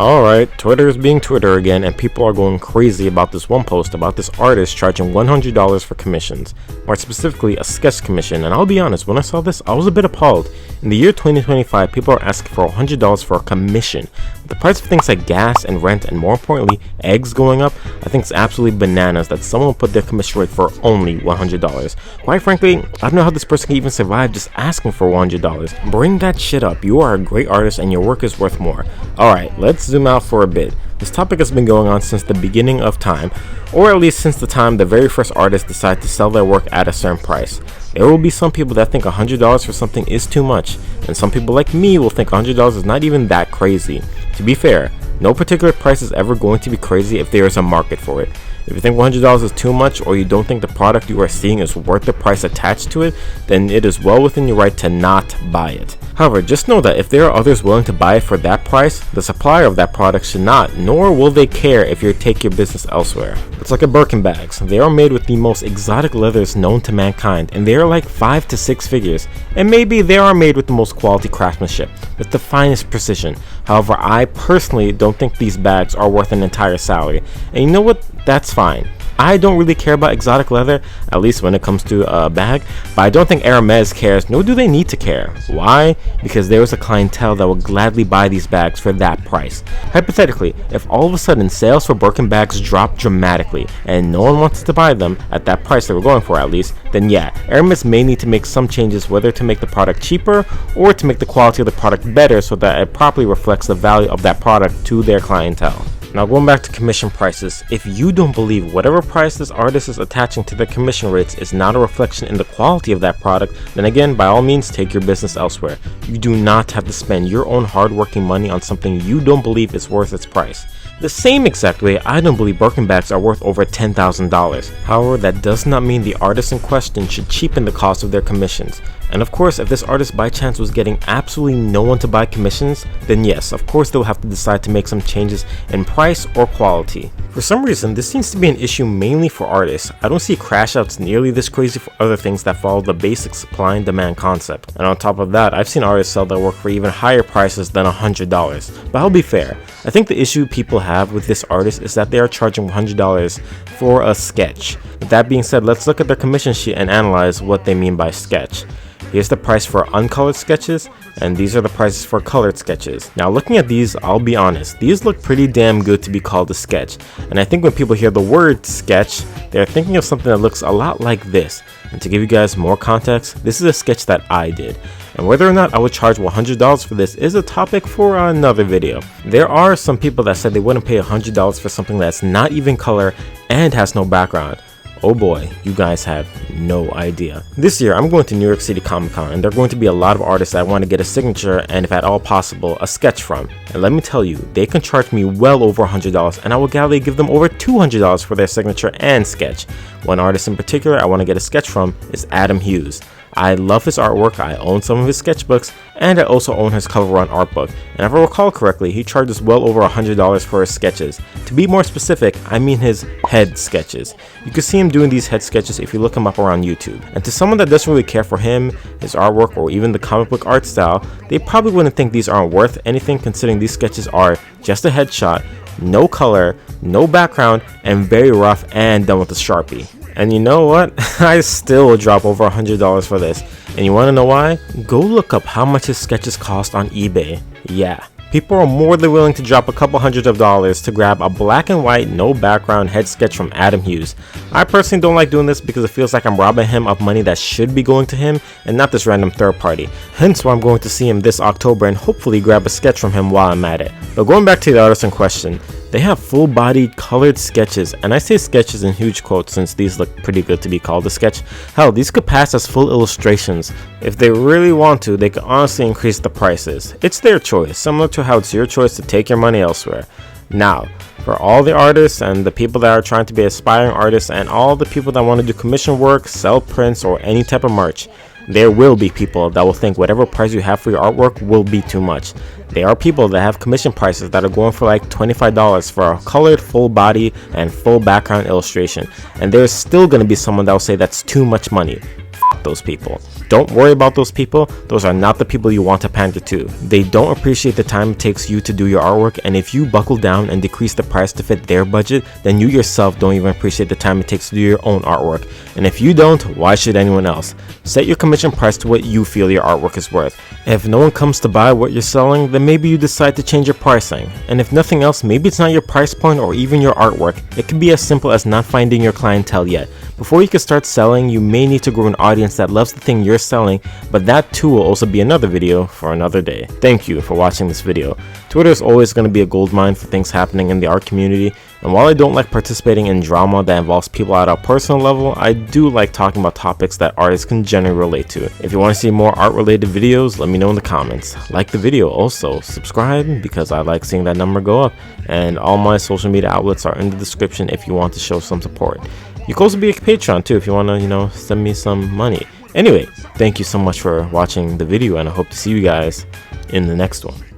Alright, Twitter is being Twitter again, and people are going crazy about this one post about this artist charging $100 for commissions, more specifically a sketch commission. And I'll be honest, when I saw this, I was a bit appalled. In the year 2025, people are asking for $100 for a commission. With the price of things like gas and rent, and more importantly, eggs going up, I think it's absolutely bananas that someone will put their commission rate for only $100. Quite frankly, I don't know how this person can even survive just asking for $100. Bring that shit up. You are a great artist and your work is worth more. Alright, let's zoom out for a bit. This topic has been going on since the beginning of time, or at least since the time the very first artists decided to sell their work at a certain price. There will be some people that think $100 for something is too much, and some people like me will think $100 is not even that crazy. To be fair, no particular price is ever going to be crazy if there is a market for it. If you think $100 is too much, or you don't think the product you are seeing is worth the price attached to it, then it is well within your right to not buy it. However, just know that if there are others willing to buy it for that price, the supplier of that product should not, nor will they care if you take your business elsewhere. It's like a Birkin bags. They are made with the most exotic leathers known to mankind, and they are like 5 to 6 figures. And maybe they are made with the most quality craftsmanship, with the finest precision. However, I personally don't think these bags are worth an entire salary. And you know what? That's fine. I don't really care about exotic leather, at least when it comes to a bag, but I don't think Hermes cares, nor do they need to care. Why? Because there is a clientele that will gladly buy these bags for that price. Hypothetically, if all of a sudden sales for Birkin bags drop dramatically and no one wants to buy them at that price they were going for at least, then yeah, Hermes may need to make some changes, whether to make the product cheaper or to make the quality of the product better so that it properly reflects the value of that product to their clientele. Now going back to commission prices, if you don't believe whatever price this artist is attaching to their commission rates is not a reflection in the quality of that product, then again, by all means, take your business elsewhere. You do not have to spend your own hard-working money on something you don't believe is worth its price. The same exact way I don't believe Birkin bags are worth over $10,000. However, that does not mean the artist in question should cheapen the cost of their commissions. And of course, if this artist by chance was getting absolutely no one to buy commissions, then yes, of course they'll have to decide to make some changes in price or quality. For some reason, this seems to be an issue mainly for artists. I don't see crash outs nearly this crazy for other things that follow the basic supply and demand concept. And on top of that, I've seen artists sell their work for even higher prices than $100. But I'll be fair, I think the issue people have with this artist is that they are charging $100 for a sketch. With that being said, let's look at their commission sheet and analyze what they mean by sketch. Here's the price for uncolored sketches, and these are the prices for colored sketches. Now looking at these, I'll be honest, these look pretty damn good to be called a sketch. And I think when people hear the word sketch, they're thinking of something that looks a lot like this. And to give you guys more context, this is a sketch that I did. And whether or not I would charge $100 for this is a topic for another video. There are some people that said they wouldn't pay $100 for something that's not even color and has no background. Oh boy, you guys have no idea. This year, I'm going to New York City Comic Con, and there are going to be a lot of artists that want to get a signature and, if at all possible, a sketch from. And let me tell you, they can charge me well over $100, and I will gladly give them over $200 for their signature and sketch. One artist in particular I want to get a sketch from is Adam Hughes. I love his artwork, I own some of his sketchbooks, and I also own his cover run art book. And if I recall correctly, he charges well over $100 for his sketches. To be more specific, I mean his head sketches. You can see him doing these head sketches if you look him up around YouTube. And to someone that doesn't really care for him, his artwork, or even the comic book art style, they probably wouldn't think these aren't worth anything, considering these sketches are just a headshot, no color, no background, and very rough and done with a Sharpie. And you know what? I still would drop over $100 for this. And you want to know why? Go look up how much his sketches cost on eBay. Yeah. People are more than willing to drop a couple $100s to grab a black and white, no background head sketch from Adam Hughes. I personally don't like doing this because it feels like I'm robbing him of money that should be going to him and not this random third party. Hence why I'm going to see him this October and hopefully grab a sketch from him while I'm at it. But going back to the artist in question, they have full-bodied colored sketches, and I say sketches in huge quotes since these look pretty good to be called a sketch. Hell, these could pass as full illustrations. If they really want to, they could honestly increase the prices. It's their choice, similar to how it's your choice to take your money elsewhere. Now, for all the artists and the people that are trying to be aspiring artists and all the people that want to do commission work, sell prints, or any type of merch, there will be people that will think whatever price you have for your artwork will be too much. There are people that have commission prices that are going for like $25 for a colored full body and full background illustration. And there's still going to be someone that will say that's too much money. those people. Don't worry about those people. Those are not the people you want to pander to. They don't appreciate the time it takes you to do your artwork, and if you buckle down and decrease the price to fit their budget, then you yourself don't even appreciate the time it takes to do your own artwork. And if you don't, why should anyone else? Set your commission price to what you feel your artwork is worth. If no one comes to buy what you're selling, then maybe you decide to change your pricing. And if nothing else, maybe it's not your price point or even your artwork. It can be as simple as not finding your clientele yet. Before you can start selling, you may need to grow an audience that loves the thing you're selling, but that too will also be another video for another day. Thank you for watching this video. Twitter is always going to be a goldmine for things happening in the art community, and while I don't like participating in drama that involves people at a personal level, I do like talking about topics that artists can generally relate to. If you want to see more art related videos, let me know in the comments. Like the video, also subscribe because I like seeing that number go up, and all my social media outlets are in the description if you want to show some support. You can also be a Patron too if you want to, send me some money. Anyway, thank you so much for watching the video, and I hope to see you guys in the next one.